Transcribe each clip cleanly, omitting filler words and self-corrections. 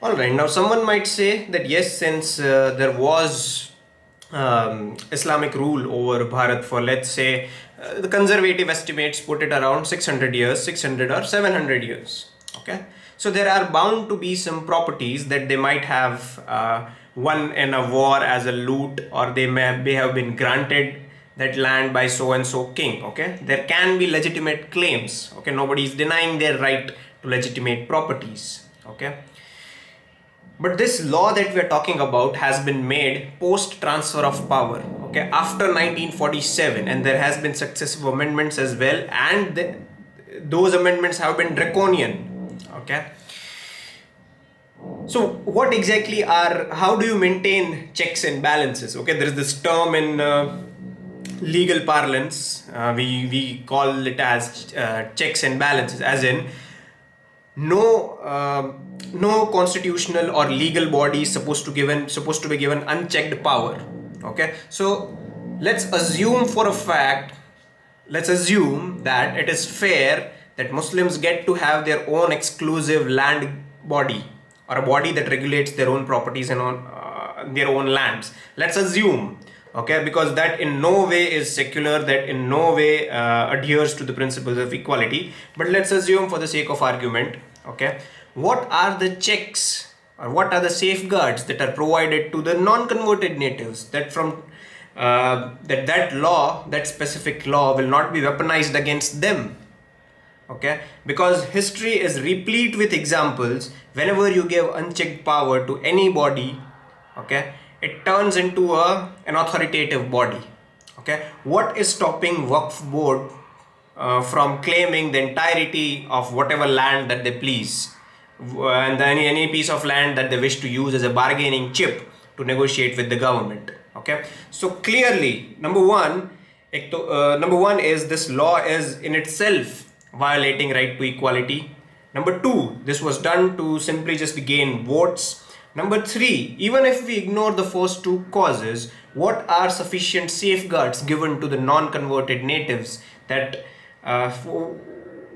All right, now someone might say that yes, since there was Islamic rule over Bharat for, let's say, the conservative estimates put it around 600 years, 600 or 700 years. Okay, so there are bound to be some properties that they might have won in a war as a loot, or they have been granted that land by so and so king. Okay, there can be legitimate claims. Okay, nobody is denying their right to legitimate properties. Okay, but this law that we are talking about has been made post transfer of power, okay, after 1947, and there has been successive amendments as well, and those amendments have been draconian. Okay, so what exactly are, how do you maintain checks and balances? Okay, there is this term in legal parlance, we call it as checks and balances, as in no constitutional or legal body is supposed to be given unchecked power. Okay, so let's assume that it is fair that Muslims get to have their own exclusive land body, or a body that regulates their own properties and on their own lands. Let's assume, okay, because that in no way is secular, that in no way adheres to the principles of equality, but let's assume for the sake of argument. Okay, what are the checks or what are the safeguards that are provided to the non-converted natives, that from that specific law will not be weaponized against them? Okay, because history is replete with examples. Whenever you give unchecked power to anybody, okay, it turns into an authoritative body. Okay, what is stopping Waqf board from claiming the entirety of whatever land that they please, and any piece of land that they wish to use as a bargaining chip to negotiate with the government? Okay, so clearly, number one is this law is in itself violating right to equality. Number two, this was done to simply just gain votes. Number three, even if we ignore the first two causes, what are sufficient safeguards given to the non-converted natives, that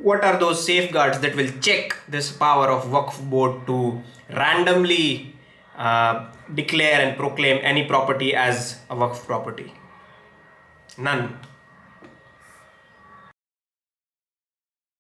what are those safeguards that will check this power of Waqf board to randomly declare and proclaim any property as a Waqf property? None.